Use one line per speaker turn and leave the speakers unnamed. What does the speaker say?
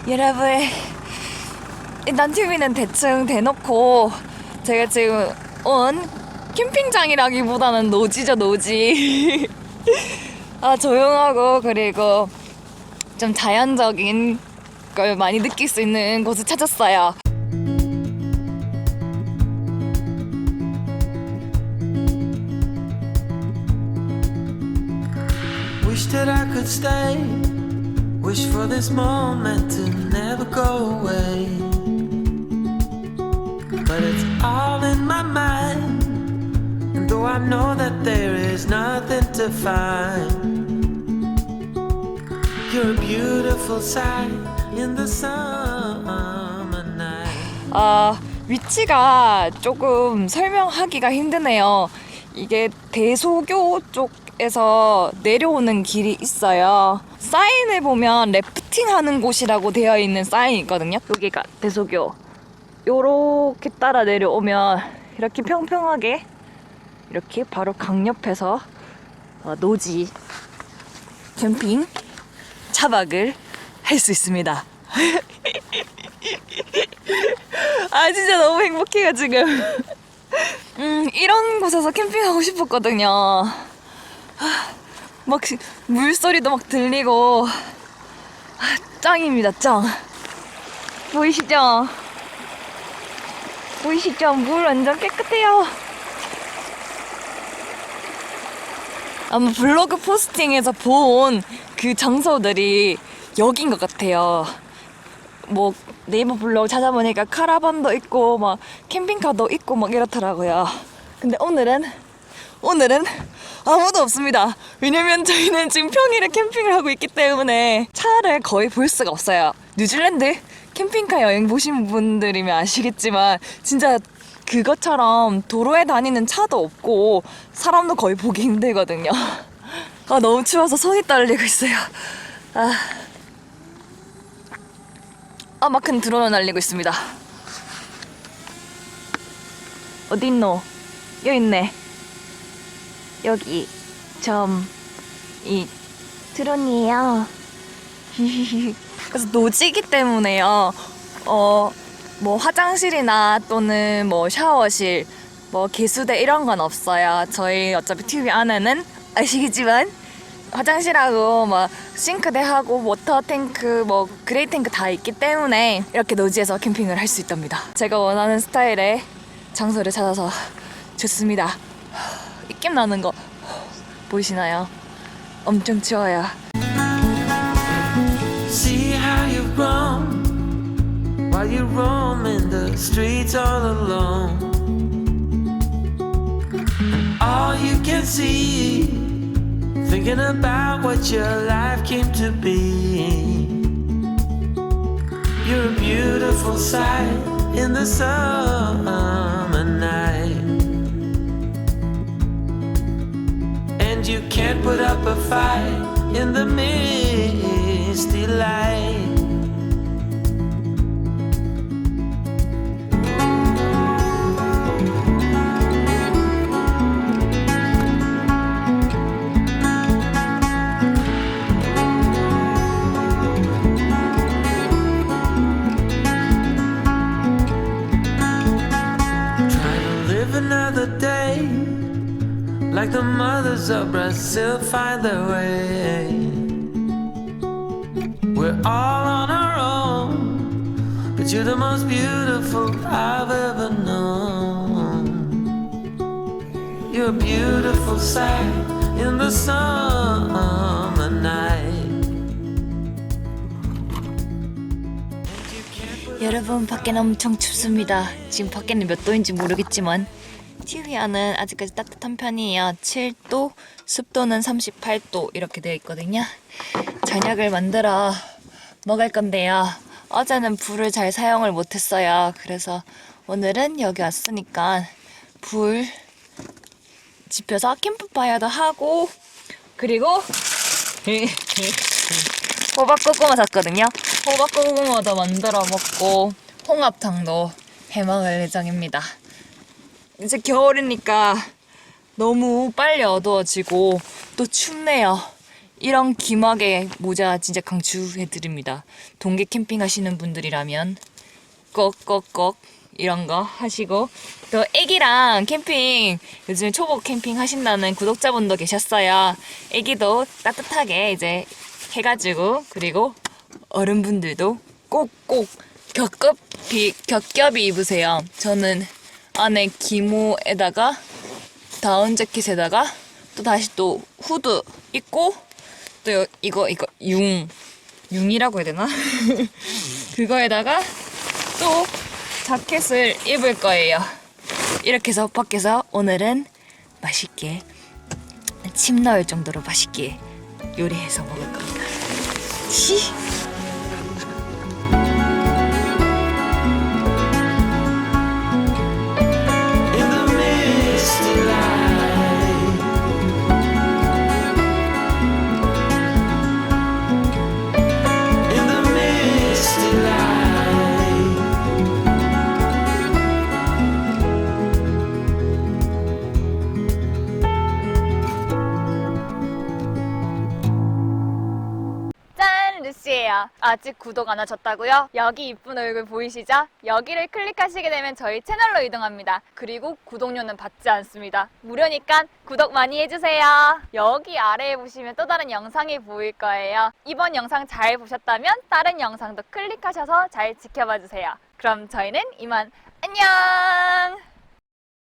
여러분, 일단 TV는 대충 대놓고 제가 지금 온 캠핑장이라기보다는 노지죠, 노지. 조용하고 그리고 좀 자연적인 걸 많이 느낄 수 있는 곳을 찾았어요.
Wish that I could stay. Wish for this moment to never go away. But it's all in my mind. And though I know that there is nothing to find, you're a beautiful sight in the summer night.
위치가 조금 설명하기가 힘드네요. 이게 대소교 쪽에서 내려오는 길이 있어요. 사인을 보면 래프팅 하는 곳이라고 되어 있는 사인이 있거든요. 여기가 대소교. 요렇게 따라 내려오면 이렇게 평평하게 이렇게 바로 강 옆에서 노지 캠핑 차박을 할 수 있습니다. 진짜 너무 행복해요 지금. 이런 곳에서 캠핑하고 싶었거든요. 막 물소리도 막 들리고 짱입니다, 짱. 보이시죠? 보이시죠? 물 완전 깨끗해요. 아마 블로그 포스팅에서 본 그 장소들이 여긴 것 같아요. 뭐 네이버 블로그 찾아보니까 카라반도 있고 막 캠핑카도 있고 막 이렇더라고요. 근데 오늘은 아무도 없습니다. 왜냐면 저희는 지금 평일에 캠핑을 하고 있기 때문에 차를 거의 볼 수가 없어요. 뉴질랜드 캠핑카 여행 보신 분들이면 아시겠지만 진짜 그것처럼 도로에 다니는 차도 없고 사람도 거의 보기 힘들거든요. 너무 추워서 손이 떨리고 있어요. 막 큰 드론을 날리고 있습니다. 어디 있노? 여기 있네. 여기 이 드론이에요. 그래서 노지기 때문에요. 뭐 화장실이나 또는 뭐 샤워실, 뭐 개수대 이런 건 없어요. 저희 어차피 TV 안에는 아시겠지만 화장실하고 뭐 싱크대하고 워터탱크 뭐 그레이탱크 다 있기 때문에 이렇게 노지에서 캠핑을 할 수 있답니다. 제가 원하는 스타일의 장소를 찾아서 좋습니다. 입김 나는 거 보이시나요? 엄청 추워요.
See how you've grown while you roam in the streets all alone. All you can see, thinking about what your life came to be. You're a beautiful sight in the summer night, and you can't put up a fight in the misty light. Another day, like the mothers of Brazil find their way. We're all on our own, but you're the most beautiful I've ever known. You're a beautiful sight in the summer night.
여러분, 밖에는 엄청 춥습니다. 지금 밖에는 몇 도인지 모르겠지만 TV 안은 아직까지 따뜻한 편이에요. 7도, 습도는 38도 이렇게 되어 있거든요. 저녁을 만들어 먹을 건데요. 어제는 불을 잘 사용을 못했어요. 그래서 오늘은 여기 왔으니까 불 지펴서 캠프파이어도 하고, 그리고 호박고구마 샀거든요. 호박고구마도 만들어 먹고 홍합탕도 해 먹을 예정입니다. 이제 겨울이니까 너무 빨리 어두워지고 또 춥네요. 이런 기막의 모자 진짜 강추해드립니다. 동계 캠핑 하시는 분들이라면 꼭꼭꼭 이런 거 하시고, 또 애기랑 캠핑, 요즘 초보 캠핑 하신다는 구독자분도 계셨어요. 애기도 따뜻하게 이제 해가지고, 그리고 어른분들도 꼭꼭 겹겹이 입으세요. 저는 안에 기모에다가 다운 재킷에다가 또 다시 또 후드 입고, 또 이거 융이라고 해야 되나? 그거에다가 또 자켓을 입을 거예요. 이렇게 해서 밖에서 오늘은 맛있게, 침 넣을 정도로 맛있게 요리해서 먹을 겁니다.
In the misty light, in the misty light,
짠! 루시예요. 아직 구독 안 하셨다고요? 여기 이쁜 얼굴 보이시죠? 여기를 클릭하시게 되면 저희 채널로 이동합니다. 그리고 구독료는 받지 않습니다. 무료니까 구독 많이 해주세요. 여기 아래에 보시면 또 다른 영상이 보일 거예요. 이번 영상 잘 보셨다면 다른 영상도 클릭하셔서 잘 지켜봐 주세요. 그럼 저희는 이만 안녕!